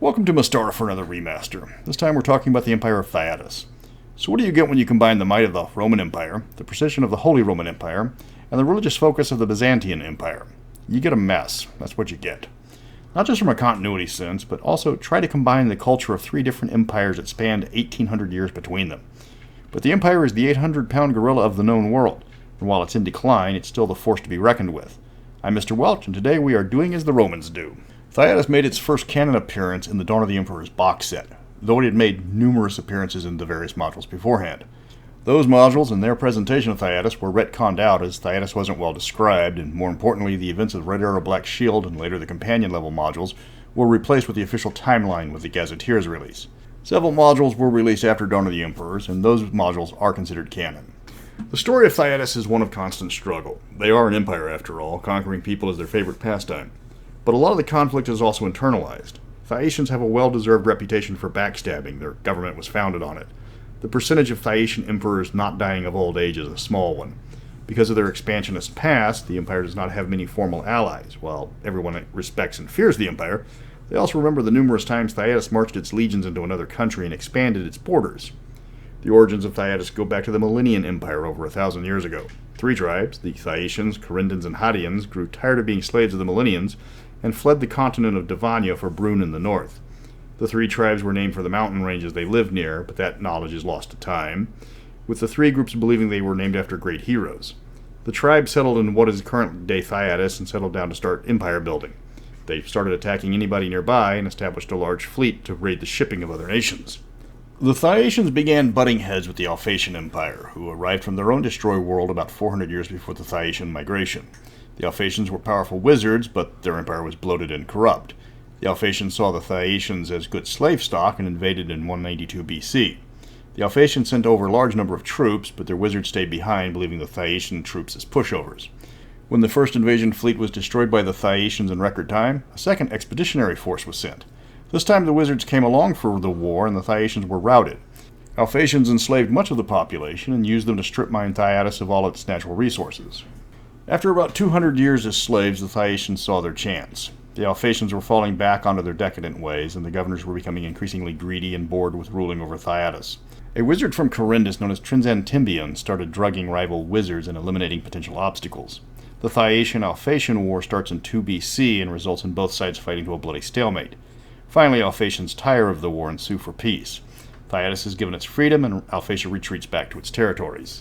Welcome to Mystara for another remaster. This time we're talking about the Empire of Thyatis. So what do you get when you combine the might of the Roman Empire, the precision of the Holy Roman Empire, and the religious focus of the Byzantine Empire? You get a mess. That's what you get. Not just from a continuity sense, but also try to combine the culture of three different empires that spanned 1800 years between them. But the empire is the 800-pound gorilla of the known world, and while it's in decline, it's still the force to be reckoned with. I'm Mr. Welch, and today we are doing as the Romans do. Thyatis made its first canon appearance in the Dawn of the Emperors box set, though it had made numerous appearances in the various modules beforehand. Those modules and their presentation of Thyatis were retconned out as Thyatis wasn't well described, and more importantly, the events of Red Arrow Black Shield and later the companion level modules were replaced with the official timeline with the Gazetteer's release. Several modules were released after Dawn of the Emperors, and those modules are considered canon. The story of Thyatis is one of constant struggle. They are an empire after all, conquering people is their favorite pastime. But a lot of the conflict is also internalized. Thyacians have a well-deserved reputation for backstabbing. Their government was founded on it. The percentage of Thyacian emperors not dying of old age is a small one. Because of their expansionist past, the empire does not have many formal allies. While everyone respects and fears the empire, they also remember the numerous times Thyatis marched its legions into another country and expanded its borders. The origins of Thyatis go back to the Millennian Empire over 1,000 years ago. Three tribes, the Thyacians, Corinthians, and Hattians, grew tired of being slaves of the Millennians and fled the continent of Devania for Brunn in the north. The three tribes were named for the mountain ranges they lived near, but that knowledge is lost to time, with the three groups believing they were named after great heroes. The tribe settled in what is current-day Thyatis and settled down to start empire building. They started attacking anybody nearby and established a large fleet to raid the shipping of other nations. The Thyacians began butting heads with the Alphaasian Empire, who arrived from their own destroyed world about 400 years before the Thyacian migration. The Alphaasians were powerful wizards, but their empire was bloated and corrupt. The Alphaasians saw the Thyacians as good slave stock and invaded in 192 BC. The Alphaasians sent over a large number of troops, but their wizards stayed behind, believing the Thyacian troops as pushovers. When the first invasion fleet was destroyed by the Thyacians in record time, a second expeditionary force was sent. This time the wizards came along for the war, and the Thyacians were routed. Alphaasians enslaved much of the population and used them to strip mine Thyatis of all its natural resources. After about 200 years as slaves, the Thyacians saw their chance. The Alphaasians were falling back onto their decadent ways, and the governors were becoming increasingly greedy and bored with ruling over Thyatis. A wizard from Corinthus known as Trinzantimbion started drugging rival wizards and eliminating potential obstacles. The Thyacian-Alphaasian War starts in 2 BC and results in both sides fighting to a bloody stalemate. Finally, Alphaasians tire of the war and sue for peace. Thyatis is given its freedom, and Alphasia retreats back to its territories.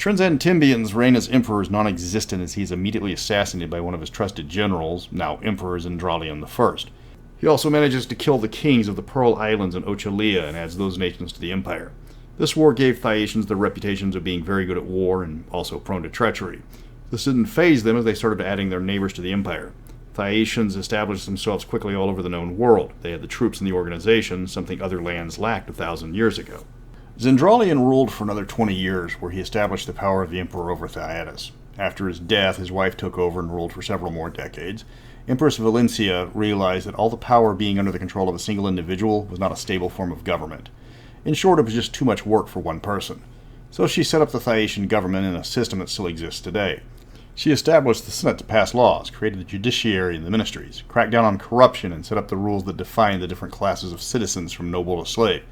Trinzantimbion's reign as emperor is non-existent as he is immediately assassinated by one of his trusted generals, now Emperor Zendralion I. He also manages to kill the kings of the Pearl Islands and Ochalia and adds those nations to the empire. This war gave Thyacians their reputations of being very good at war and also prone to treachery. This didn't faze them as they started adding their neighbors to the empire. Thyacians established themselves quickly all over the known world. They had the troops and the organization, something other lands lacked 1,000 years ago. Zendralion ruled for another 20 years, where he established the power of the emperor over Thyatis. After his death, his wife took over and ruled for several more decades. Empress Valencia realized that all the power being under the control of a single individual was not a stable form of government. In short, it was just too much work for one person. So she set up the Thyacian government in a system that still exists today. She established the Senate to pass laws, created the judiciary and the ministries, cracked down on corruption, and set up the rules that define the different classes of citizens from noble to slave.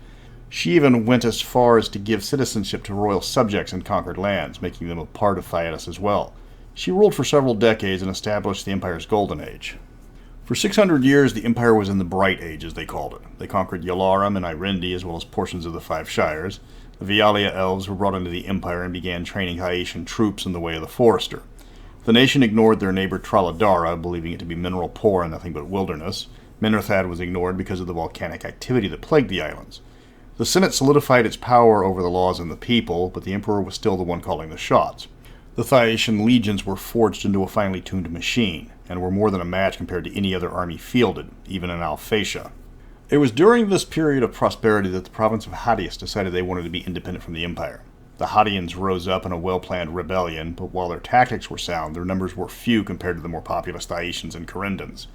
She even went as far as to give citizenship to royal subjects in conquered lands, making them a part of Thyatis as well. She ruled for several decades and established the empire's golden age. For 600 years, the empire was in the Bright Age, as they called it. They conquered Yalarum and Irendi, as well as portions of the 5 Shires. The Vialia elves were brought into the empire and began training Thyacian troops in the way of the forester. The nation ignored their neighbor Traladara, believing it to be mineral poor and nothing but wilderness. Minerthad was ignored because of the volcanic activity that plagued the islands. The Senate solidified its power over the laws and the people, but the emperor was still the one calling the shots. The Thyacian legions were forged into a finely tuned machine, and were more than a match compared to any other army fielded, even in Alphasia. It was during this period of prosperity that the province of Hattius decided they wanted to be independent from the empire. The Hattians rose up in a well-planned rebellion, but while their tactics were sound, their numbers were few compared to the more populous Thyacians and Corinthians.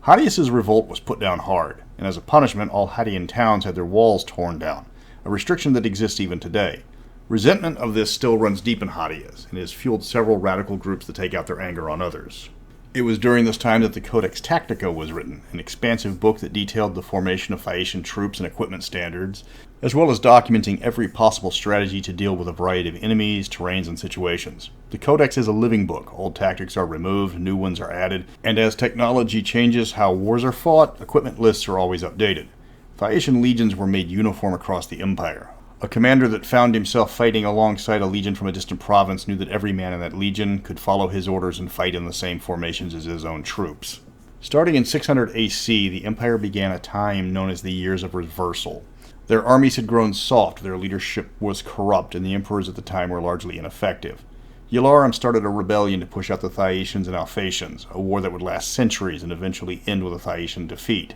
Hattius' revolt was put down hard, and as a punishment, all Hattian towns had their walls torn down, a restriction that exists even today. Resentment of this still runs deep in Hattius, and has fueled several radical groups to take out their anger on others. It was during this time that the Codex Tactica was written, an expansive book that detailed the formation of Phaeacian troops and equipment standards, as well as documenting every possible strategy to deal with a variety of enemies, terrains, and situations. The Codex is a living book. Old tactics are removed, new ones are added, and as technology changes how wars are fought, equipment lists are always updated. Phaeacian legions were made uniform across the empire. A commander that found himself fighting alongside a legion from a distant province knew that every man in that legion could follow his orders and fight in the same formations as his own troops. Starting in 600 AC, the empire began a time known as the Years of Reversal. Their armies had grown soft, their leadership was corrupt, and the emperors at the time were largely ineffective. Yalarum started a rebellion to push out the Thyacians and Alphaasians, a war that would last centuries and eventually end with a Thyacian defeat.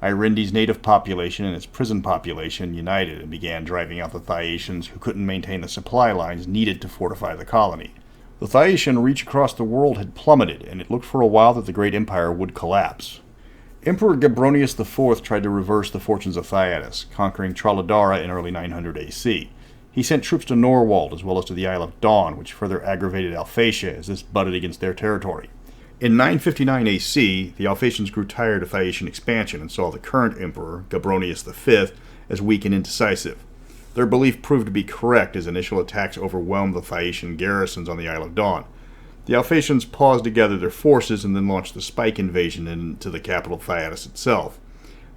Irindi's native population and its prison population united and began driving out the Thyacians who couldn't maintain the supply lines needed to fortify the colony. The Thyacian reach across the world had plummeted, and it looked for a while that the great empire would collapse. Emperor Gabronius IV tried to reverse the fortunes of Thyatis, conquering Tralidara in early 900 AC. He sent troops to Norwald as well as to the Isle of Dawn, which further aggravated Alphasia as this butted against their territory. In 959 AC, the Alphacians grew tired of Phaeacian expansion and saw the current emperor, Gabronius V, as weak and indecisive. Their belief proved to be correct as initial attacks overwhelmed the Phaeacian garrisons on the Isle of Dawn. The Alphacians paused to gather their forces and then launched the Spike invasion into the capital Thyatis itself.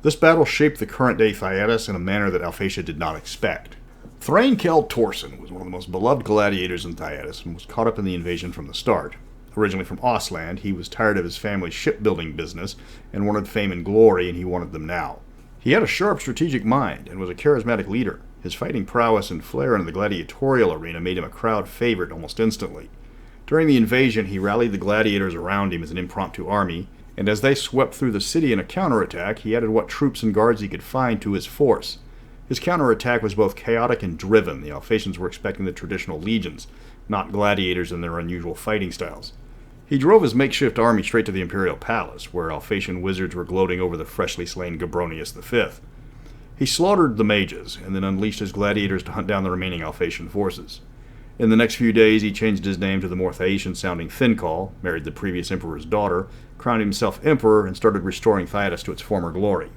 This battle shaped the current-day Thyatis in a manner that Alphasia did not expect. Thrainkel Torsen was one of the most beloved gladiators in Thyatis and was caught up in the invasion from the start. Originally from Ostland, he was tired of his family's shipbuilding business and wanted fame and glory, and he wanted them now. He had a sharp strategic mind and was a charismatic leader. His fighting prowess and flair in the gladiatorial arena made him a crowd favorite almost instantly. During the invasion, he rallied the gladiators around him as an impromptu army, and as they swept through the city in a counterattack, he added what troops and guards he could find to his force. His counterattack was both chaotic and driven. The Alphacians were expecting the traditional legions, not gladiators in their unusual fighting styles. He drove his makeshift army straight to the Imperial palace, where Alphacian wizards were gloating over the freshly slain Gabronius V. He slaughtered the mages, and then unleashed his gladiators to hunt down the remaining Alphacian forces. In the next few days, he changed his name to the more Thyacian-sounding Thincall, married the previous emperor's daughter, crowned himself emperor, and started restoring Thyatis to its former glory.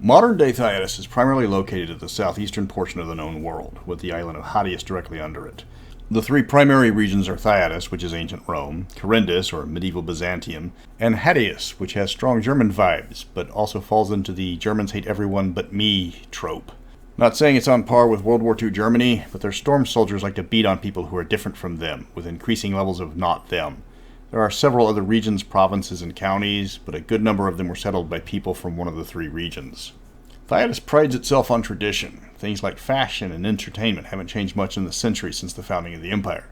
Modern-day Thyatis is primarily located at the southeastern portion of the known world, with the island of Thyatis directly under it. The three primary regions are Thyatis, which is ancient Rome, Corindus, or medieval Byzantium, and Hadius, which has strong German vibes, but also falls into the Germans hate everyone but me trope. Not saying it's on par with World War II Germany, but their storm soldiers like to beat on people who are different from them, with increasing levels of not them. There are several other regions, provinces, and counties, but a good number of them were settled by people from one of the three regions. Thyatis prides itself on tradition. Things like fashion and entertainment haven't changed much in the centuries since the founding of the empire.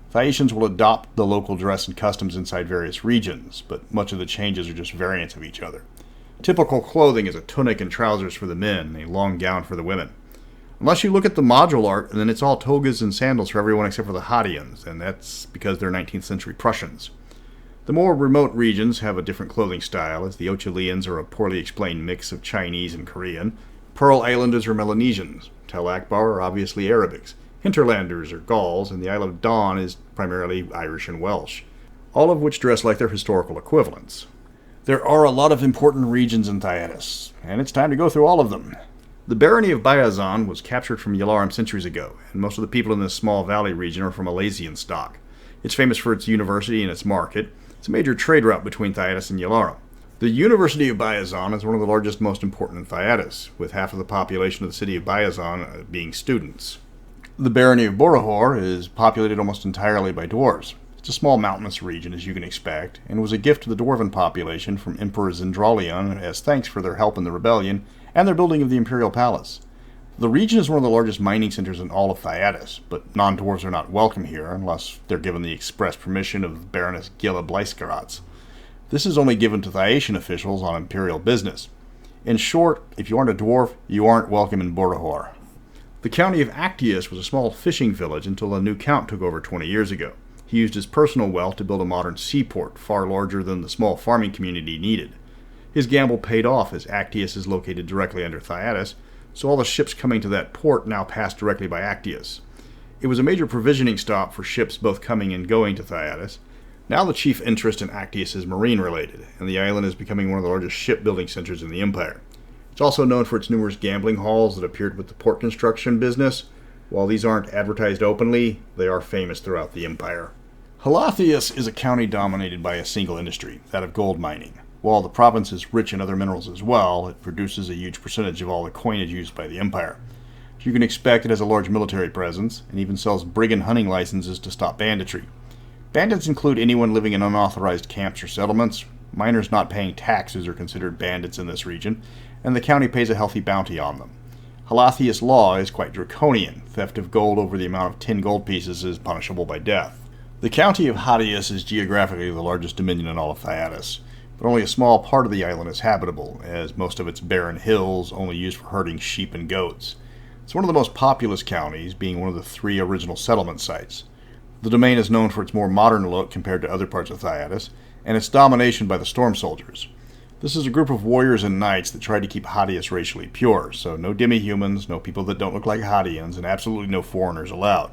Thyacians will adopt the local dress and customs inside various regions, but much of the changes are just variants of each other. Typical clothing is a tunic and trousers for the men, and a long gown for the women. Unless you look at the module art, then it's all togas and sandals for everyone except for the Hadians, and that's because they're 19th century Prussians. The more remote regions have a different clothing style, as the Ochilians are a poorly explained mix of Chinese and Korean, Pearl Islanders are Melanesians, Tel Akbar are obviously Arabics, Hinterlanders are Gauls, and the Isle of Dawn is primarily Irish and Welsh, all of which dress like their historical equivalents. There are a lot of important regions in Thyatis, and it's time to go through all of them. The barony of Byzantium was captured from Yalarum centuries ago, and most of the people in this small valley region are from Alasian stock. It's famous for its university and its market. It's a major trade route between Thyatis and Yalarum. The University of Byzantium is one of the largest, most important in Thyatis, with half of the population of the city of Byzantium being students. The barony of Borohor is populated almost entirely by dwarves. It's a small mountainous region, as you can expect, and was a gift to the dwarven population from Emperor Zendralion as thanks for their help in the rebellion and their building of the Imperial Palace. The region is one of the largest mining centers in all of Thyatis, but non-dwarves are not welcome here unless they're given the express permission of Baroness Gilla Bleiskaratz. This is only given to Thyacian officials on imperial business. In short, if you aren't a dwarf, you aren't welcome in Borohor. The county of Actius was a small fishing village until a new count took over 20 years ago. He used his personal wealth to build a modern seaport, far larger than the small farming community needed. His gamble paid off as Actius is located directly under Thyatis, so all the ships coming to that port now pass directly by Actius. It was a major provisioning stop for ships both coming and going to Thyatis. Now the chief interest in Actius is marine-related, and the island is becoming one of the largest shipbuilding centers in the empire. It's also known for its numerous gambling halls that appeared with the port construction business. While these aren't advertised openly, they are famous throughout the empire. Thytis is a county dominated by a single industry, that of gold mining. While the province is rich in other minerals as well, it produces a huge percentage of all the coinage used by the empire. As you can expect, it has a large military presence, and even sells brigand hunting licenses to stop banditry. Bandits include anyone living in unauthorized camps or settlements. Miners not paying taxes are considered bandits in this region, and the county pays a healthy bounty on them. Thytis law is quite draconian. Theft of gold over the amount of 10 gold pieces is punishable by death. The county of Thyatis is geographically the largest dominion in all of Thyatis, but only a small part of the island is habitable, as most of its barren hills only used for herding sheep and goats. It's one of the most populous counties, being one of the 3 original settlement sites. The domain is known for its more modern look compared to other parts of Thyatis, and its domination by the Storm Soldiers. This is a group of warriors and knights that try to keep Thyatis racially pure, so no demi-humans, no people that don't look like Thyatis, and absolutely no foreigners allowed.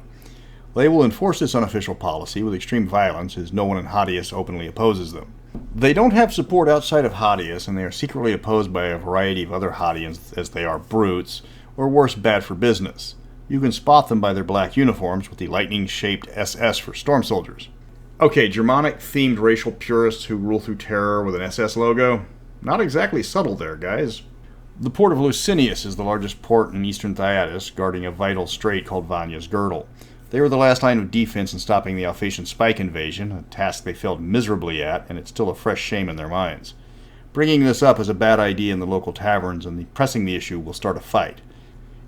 They will enforce this unofficial policy with extreme violence, as no one in Thyatis openly opposes them. They don't have support outside of Thyatis, and they are secretly opposed by a variety of other Thyatis, as they are brutes, or worse, bad for business. You can spot them by their black uniforms with the lightning-shaped SS for Storm Soldiers. Okay, Germanic-themed racial purists who rule through terror with an SS logo? Not exactly subtle there, guys. The port of Lucinius is the largest port in eastern Thyatis, guarding a vital strait called Vanya's Girdle. They were the last line of defense in stopping the Alphaasian spike invasion, a task they failed miserably at, and it's still a fresh shame in their minds. Bringing this up is a bad idea in the local taverns, and pressing the issue will start a fight.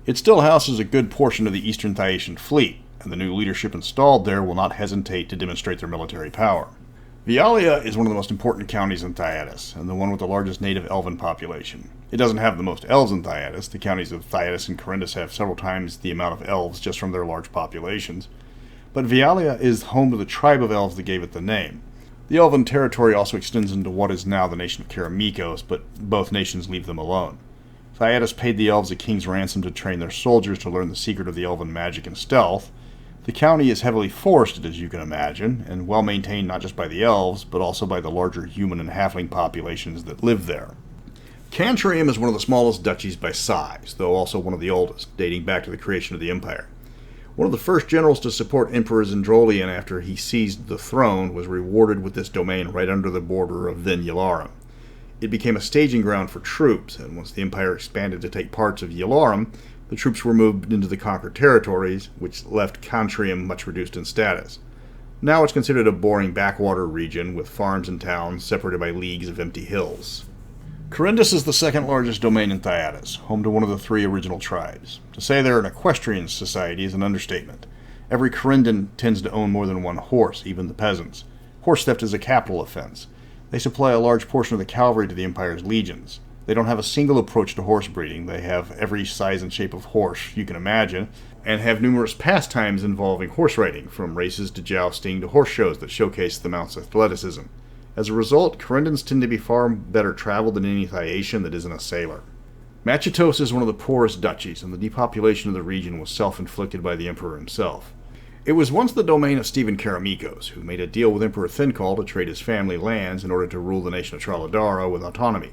It still houses a good portion of the eastern Thyacian fleet, and the new leadership installed there will not hesitate to demonstrate their military power. Vialia is one of the most important counties in Thyatis, and the one with the largest native elven population. It doesn't have the most elves in Thyatis. The counties of Thyatis and Corindus have several times the amount of elves just from their large populations. But Vialia is home to the tribe of elves that gave it the name. The elven territory also extends into what is now the nation of Keramikos, but both nations leave them alone. Thyatis paid the elves a king's ransom to train their soldiers to learn the secret of the elven magic and stealth. The county is heavily forested, as you can imagine, and well maintained not just by the elves, but also by the larger human and halfling populations that live there. Cantrium is one of the smallest duchies by size, though also one of the oldest, dating back to the creation of the empire. One of the first generals to support Emperor Zendrolian after he seized the throne was rewarded with this domain right under the border of then Yalarum. It became a staging ground for troops, and once the empire expanded to take parts of Yalarum, the troops were moved into the conquered territories, which left Cantrium much reduced in status. Now it's considered a boring backwater region with farms and towns separated by leagues of empty hills. Corindus is the second largest domain in Thyatis, home to one of the 3 original tribes. To say they're an equestrian society is an understatement. Every Corindan tends to own more than one horse, even the peasants. Horse theft is a capital offense. They supply a large portion of the cavalry to the Empire's legions. They don't have a single approach to horse breeding. They have every size and shape of horse you can imagine, and have numerous pastimes involving horse riding, from races to jousting to horse shows that showcase the mount's athleticism. As a result, Corindans tend to be far better traveled than any Thyacian that isn't a sailor. Machatos is one of the poorest duchies, and the depopulation of the region was self-inflicted by the emperor himself. It was once the domain of Stephen Keramikos, who made a deal with Emperor Thinkal to trade his family lands in order to rule the nation of Traladara with autonomy.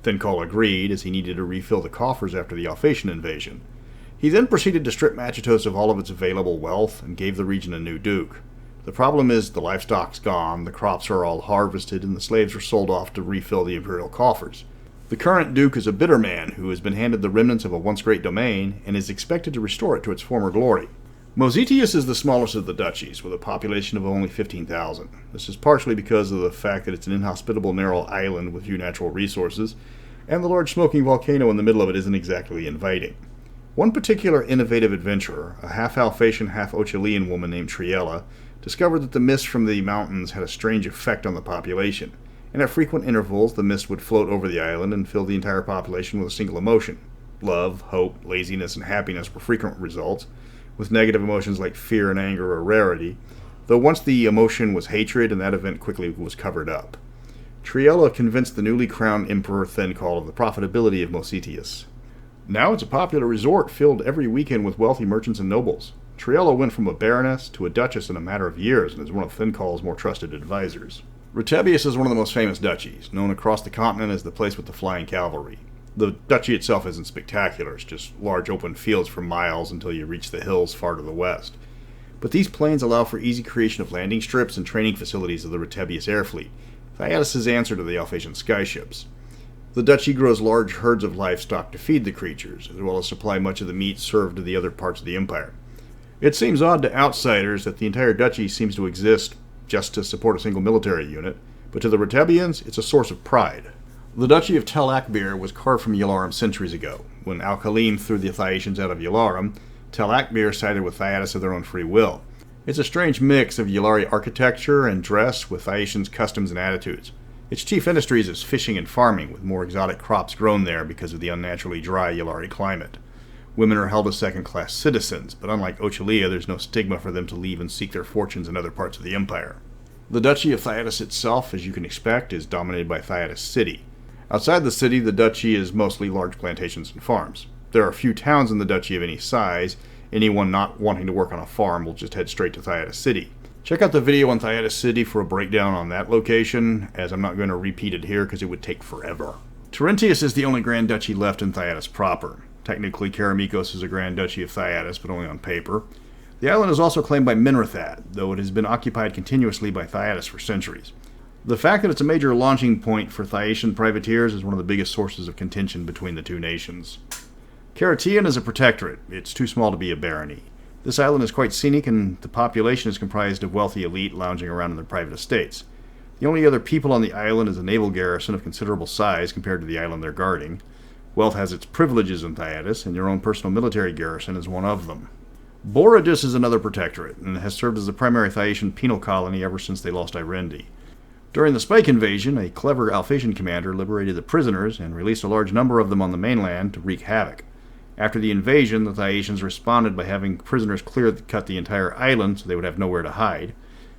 Thinkal agreed, as he needed to refill the coffers after the Alphaasian invasion. He then proceeded to strip Machatos of all of its available wealth and gave the region a new duke. The problem is the livestock's gone, the crops are all harvested, and the slaves are sold off to refill the imperial coffers. The current duke is a bitter man who has been handed the remnants of a once great domain and is expected to restore it to its former glory. Mosetius is the smallest of the duchies, with a population of only 15,000. This is partially because of the fact that it's an inhospitable narrow island with few natural resources, and the large smoking volcano in the middle of it isn't exactly inviting. One particular innovative adventurer, a half-Alphasian, half-Ochelian woman named Triella, discovered that the mist from the mountains had a strange effect on the population, and at frequent intervals the mist would float over the island and fill the entire population with a single emotion. Love, hope, laziness, and happiness were frequent results, with negative emotions like fear and anger a rarity, though once the emotion was hatred, and that event quickly was covered up. Triella convinced the newly crowned Emperor Thinkal of the profitability of Mosetius. Now it's a popular resort filled every weekend with wealthy merchants and nobles. Triella went from a baroness to a duchess in a matter of years and is one of Fincal's more trusted advisors. Retibius is one of the most famous duchies, known across the continent as the place with the flying cavalry. The duchy itself isn't spectacular, it's just large open fields for miles until you reach the hills far to the west. But these plains allow for easy creation of landing strips and training facilities of the Retibius air fleet, Thyatis' answer to the Alphaasian skyships. The duchy grows large herds of livestock to feed the creatures, as well as supply much of the meat served to the other parts of the empire. It seems odd to outsiders that the entire duchy seems to exist just to support a single military unit, but to the Retibians, it's a source of pride. The Duchy of Tel Akbir was carved from Yalarim centuries ago. When Al-Khalim threw the Thyacians out of Yalarim, Tel Akbir sided with Thyatis of their own free will. It's a strange mix of Yalari architecture and dress with Thyacians' customs and attitudes. Its chief industries is fishing and farming, with more exotic crops grown there because of the unnaturally dry Yalari climate. Women are held as second-class citizens, but unlike Ochilia, there's no stigma for them to leave and seek their fortunes in other parts of the empire. The Duchy of Thyatis itself, as you can expect, is dominated by Thyatis City. Outside the city, the duchy is mostly large plantations and farms. There are few towns in the duchy of any size. Anyone not wanting to work on a farm will just head straight to Thyatis City. Check out the video on Thyatis City for a breakdown on that location, as I'm not going to repeat it here because it would take forever. Terentius is the only Grand Duchy left in Thyatis proper. Technically, Keramikos is a Grand Duchy of Thyatis, but only on paper. The island is also claimed by Minrathad, though it has been occupied continuously by Thyatis for centuries. The fact that it's a major launching point for Thyacian privateers is one of the biggest sources of contention between the two nations. Keratian is a protectorate. It's too small to be a barony. This island is quite scenic, and the population is comprised of wealthy elite lounging around in their private estates. The only other people on the island is a naval garrison of considerable size compared to the island they're guarding. Wealth has its privileges in Thyatis, and your own personal military garrison is one of them. Borodus is another protectorate, and has served as the primary Thyacian penal colony ever since they lost Irendi. During the Spike invasion, a clever Alphaasian commander liberated the prisoners and released a large number of them on the mainland to wreak havoc. After the invasion, the Thyacians responded by having prisoners cut the entire island so they would have nowhere to hide.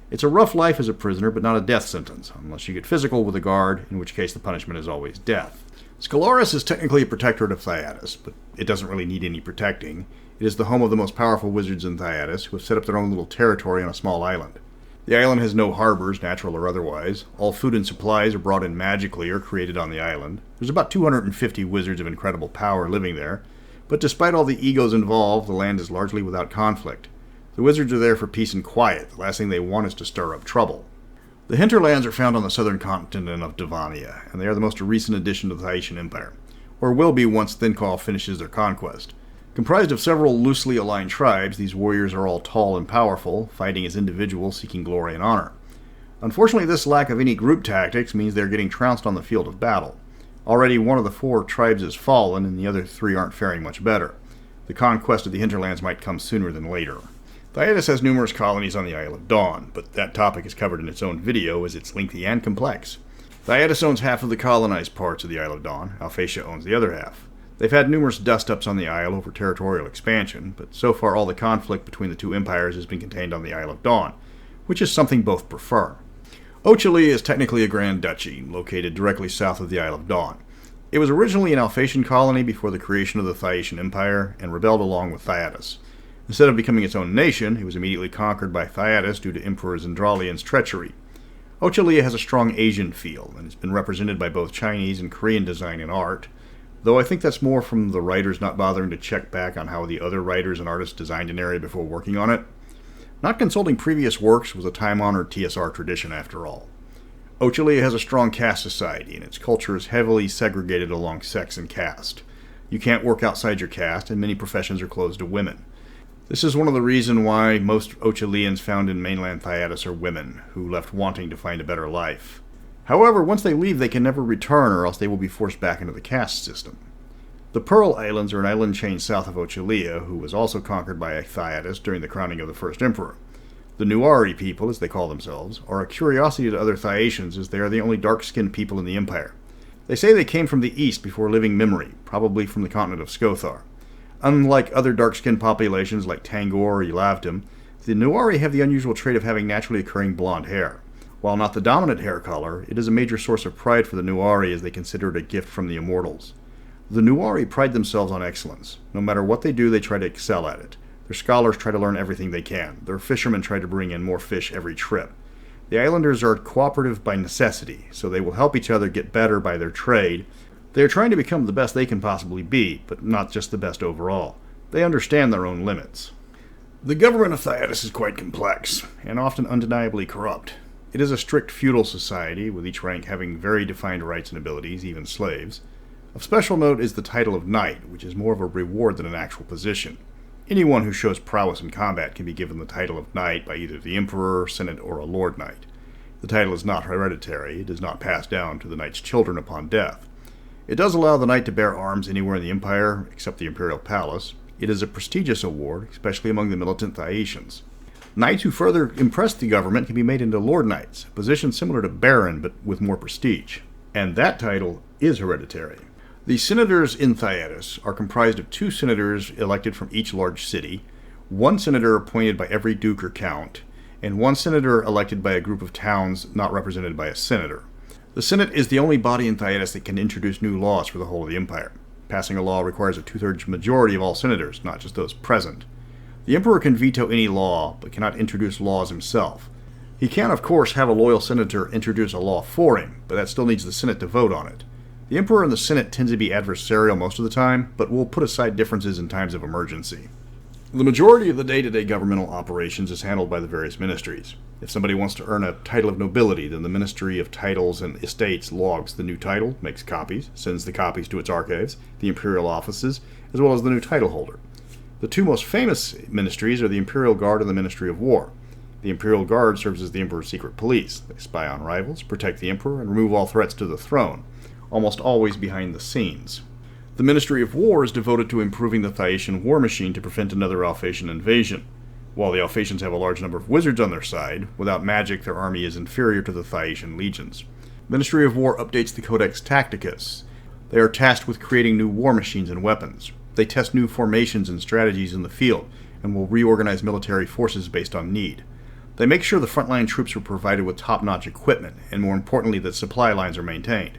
It's a rough life as a prisoner, but not a death sentence, unless you get physical with a guard, in which case the punishment is always death. Scalaris is technically a protectorate of Thyatis, but it doesn't really need any protecting. It is the home of the most powerful wizards in Thyatis, who have set up their own little territory on a small island. The island has no harbors, natural or otherwise. All food and supplies are brought in magically or created on the island. There's about 250 wizards of incredible power living there, but despite all the egos involved, the land is largely without conflict. The wizards are there for peace and quiet. The last thing they want is to stir up trouble. The hinterlands are found on the southern continent of Devania, and they are the most recent addition to the Thyacian Empire, or will be once Thinkal finishes their conquest. Comprised of several loosely aligned tribes, these warriors are all tall and powerful, fighting as individuals seeking glory and honor. Unfortunately, this lack of any group tactics means they're getting trounced on the field of battle. Already one of the 4 tribes has fallen, and the other 3 aren't faring much better. The conquest of the hinterlands might come sooner than later. Thyatis has numerous colonies on the Isle of Dawn, but that topic is covered in its own video as it's lengthy and complex. Thyatis owns half of the colonized parts of the Isle of Dawn. Alphasia owns the other half. They've had numerous dust-ups on the isle over territorial expansion, but so far all the conflict between the two empires has been contained on the Isle of Dawn, which is something both prefer. Ochilia is technically a Grand Duchy, located directly south of the Isle of Dawn. It was originally an Alphaasian colony before the creation of the Thyacian Empire, and rebelled along with Thyatis. Instead of becoming its own nation, it was immediately conquered by Thyatis due to Emperor Zendralian's treachery. Ochilia has a strong Asian feel, and has been represented by both Chinese and Korean design and art, though I think that's more from the writers not bothering to check back on how the other writers and artists designed an area before working on it. Not consulting previous works was a time-honored TSR tradition after all. Ochilia has a strong caste society, and its culture is heavily segregated along sex and caste. You can't work outside your caste, and many professions are closed to women. This is one of the reasons why most Ochilians found in mainland Thyatis are women, who left wanting to find a better life. However, once they leave, they can never return, or else they will be forced back into the caste system. The Pearl Islands are an island chain south of Ochilia, who was also conquered by Thyatis during the crowning of the first emperor. The Newari People, as they call themselves, are a curiosity to other Thyacians, as they are the only dark-skinned people in the empire. They say they came from the east before living memory, probably from the continent of Skothar. Unlike other dark-skinned populations like Tangor or Elavdom, the Newari have the unusual trait of having naturally occurring blonde hair. While not the dominant hair color, it is a major source of pride for the Newari as they consider it a gift from the immortals. The Newari pride themselves on excellence. No matter what they do, they try to excel at it. Their scholars try to learn everything they can. Their fishermen try to bring in more fish every trip. The islanders are cooperative by necessity, so they will help each other get better by their trade. They are trying to become the best they can possibly be, but not just the best overall. They understand their own limits. The government of Thyatis is quite complex, and often undeniably corrupt. It is a strict feudal society, with each rank having very defined rights and abilities, even slaves. Of special note is the title of knight, which is more of a reward than an actual position. Anyone who shows prowess in combat can be given the title of knight by either the emperor, senate, or a lord knight. The title is not hereditary. It does not pass down to the knight's children upon death. It does allow the knight to bear arms anywhere in the empire, except the imperial palace. It is a prestigious award, especially among the militant Thyacians. Knights who further impress the government can be made into lord knights, a position similar to baron but with more prestige. And that title is hereditary. The senators in Thyatis are comprised of 2 senators elected from each large city, 1 senator appointed by every duke or count, and 1 senator elected by a group of towns not represented by a senator. The Senate is the only body in Thyatis that can introduce new laws for the whole of the empire. Passing a law requires a 2/3 majority of all senators, not just those present. The emperor can veto any law, but cannot introduce laws himself. He can, of course, have a loyal senator introduce a law for him, but that still needs the Senate to vote on it. The emperor and the Senate tend to be adversarial most of the time, but will put aside differences in times of emergency. The majority of the day-to-day governmental operations is handled by the various ministries. If somebody wants to earn a title of nobility, then the Ministry of Titles and Estates logs the new title, makes copies, sends the copies to its archives, the imperial offices, as well as the new title holder. The 2 most famous ministries are the Imperial Guard and the Ministry of War. The Imperial Guard serves as the Emperor's secret police. They spy on rivals, protect the Emperor, and remove all threats to the throne, almost always behind the scenes. The Ministry of War is devoted to improving the Thyacian war machine to prevent another Alphaasian invasion. While the Alphaasians have a large number of wizards on their side, without magic their army is inferior to the Thyacian legions. Ministry of War updates the Codex Tacticus. They are tasked with creating new war machines and weapons. They test new formations and strategies in the field, and will reorganize military forces based on need. They make sure the frontline troops are provided with top-notch equipment, and more importantly that supply lines are maintained.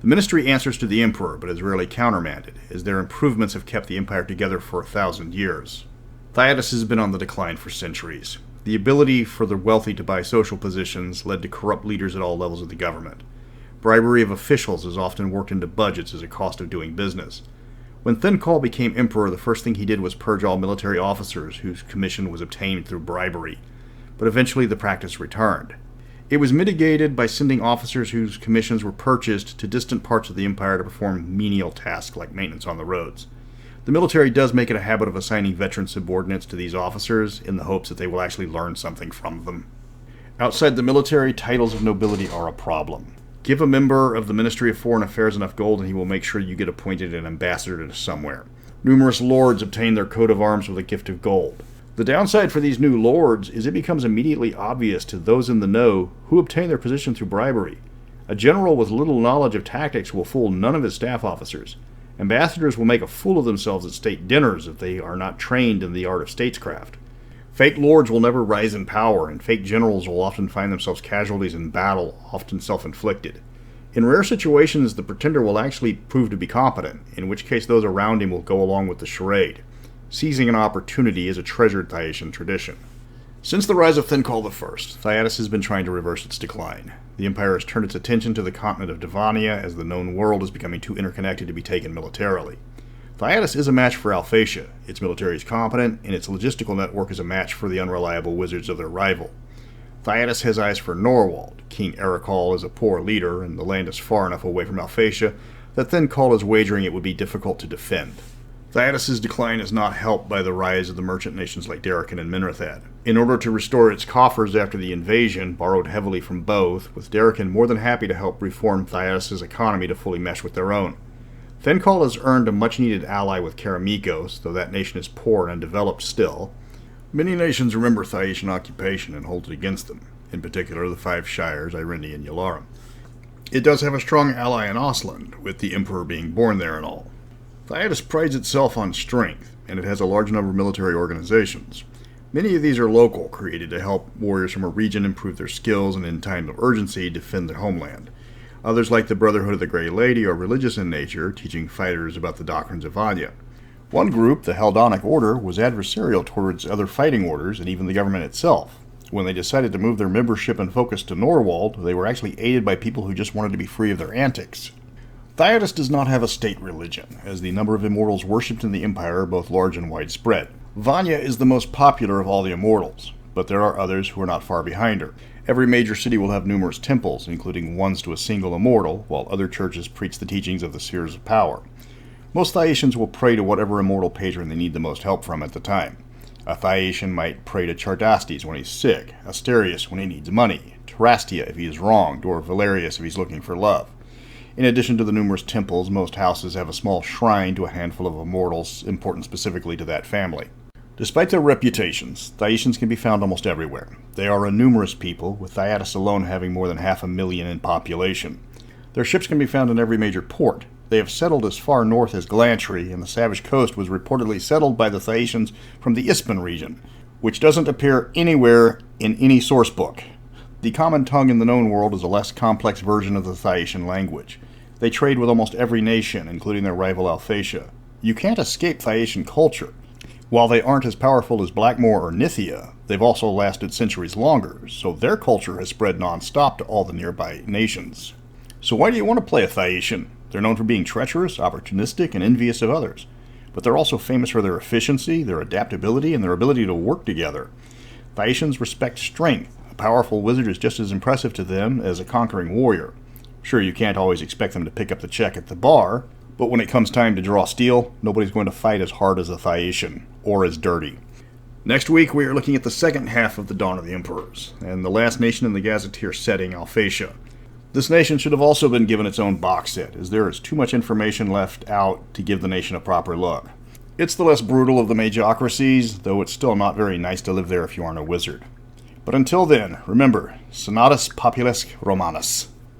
The ministry answers to the emperor, but is rarely countermanded, as their improvements have kept the empire together for 1,000 years. Thyatis has been on the decline for centuries. The ability for the wealthy to buy social positions led to corrupt leaders at all levels of the government. Bribery of officials is often worked into budgets as a cost of doing business. When Thyatis became emperor, the first thing he did was purge all military officers whose commission was obtained through bribery, but eventually the practice returned. It was mitigated by sending officers whose commissions were purchased to distant parts of the empire to perform menial tasks like maintenance on the roads. The military does make it a habit of assigning veteran subordinates to these officers in the hopes that they will actually learn something from them. Outside the military, titles of nobility are a problem. Give a member of the Ministry of Foreign Affairs enough gold and he will make sure you get appointed an ambassador to somewhere. Numerous lords obtain their coat of arms with a gift of gold. The downside for these new lords is it becomes immediately obvious to those in the know who obtain their position through bribery. A general with little knowledge of tactics will fool none of his staff officers. Ambassadors will make a fool of themselves at state dinners if they are not trained in the art of statescraft. Fake lords will never rise in power, and fake generals will often find themselves casualties in battle, often self-inflicted. In rare situations, the pretender will actually prove to be competent, in which case those around him will go along with the charade. Seizing an opportunity is a treasured Thyacian tradition. Since the rise of Thyatis I, Thyatis has been trying to reverse its decline. The empire has turned its attention to the continent of Devania as the known world is becoming too interconnected to be taken militarily. Thyatis is a match for Alphasia. Its military is competent, and its logistical network is a match for the unreliable wizards of their rival. Thyatis has eyes for Norwald. King Ericol is a poor leader, and the land is far enough away from Alphasia that Thyatis is wagering it would be difficult to defend. Thyatis' decline is not helped by the rise of the merchant nations like Darachin and Minrathad. In order to restore its coffers after the invasion, borrowed heavily from both, with Darachin more than happy to help reform Thyatis' economy to fully mesh with their own. Thyatis has earned a much-needed ally with Karamikos, though that nation is poor and undeveloped still. Many nations remember Thyacian occupation and hold it against them, in particular the 5 shires, Irene and Yalarum. It does have a strong ally in Osland, with the emperor being born there and all. Thyatis prides itself on strength, and it has a large number of military organizations. Many of these are local, created to help warriors from a region improve their skills and in time of urgency defend their homeland. Others, like the Brotherhood of the Grey Lady, are religious in nature, teaching fighters about the doctrines of Anya. One group, the Haldonic Order, was adversarial towards other fighting orders and even the government itself. When they decided to move their membership and focus to Norwald, they were actually aided by people who just wanted to be free of their antics. Thyatis does not have a state religion, as the number of immortals worshipped in the Empire are both large and widespread. Vanya is the most popular of all the immortals, but there are others who are not far behind her. Every major city will have numerous temples, including ones to a single immortal, while other churches preach the teachings of the Seers of Power. Most Thyatians will pray to whatever immortal patron they need the most help from at the time. A Thyatian might pray to Chartastes when he's sick, Asterius when he needs money, Terastia if he is wronged, or Valerius if he's looking for love. In addition to the numerous temples, most houses have a small shrine to a handful of immortals important specifically to that family. Despite their reputations, Thyacians can be found almost everywhere. They are a numerous people, with Thyatis alone having more than 500,000 in population. Their ships can be found in every major port. They have settled as far north as Glantry, and the Savage Coast was reportedly settled by the Thyacians from the Ispan region, which doesn't appear anywhere in any source book. The common tongue in the known world is a less complex version of the Thyacian language. They trade with almost every nation, including their rival Alphasia. You can't escape Thyacian culture. While they aren't as powerful as Blackmoor or Nithia, they've also lasted centuries longer, so their culture has spread non-stop to all the nearby nations. So why do you want to play a Thyacian? They're known for being treacherous, opportunistic, and envious of others. But they're also famous for their efficiency, their adaptability, and their ability to work together. Thyacians respect strength. A powerful wizard is just as impressive to them as a conquering warrior. Sure, you can't always expect them to pick up the check at the bar, but when it comes time to draw steel, nobody's going to fight as hard as a Thyacian, or as dirty. Next week, we are looking at the second half of the Dawn of the Emperors, and the last nation in the Gazetteer setting, Alphasia. This nation should have also been given its own box set, as there is too much information left out to give the nation a proper look. It's the less brutal of the magiocracies, though it's still not very nice to live there if you aren't a wizard. But until then, remember, Senatus Populus Romanus.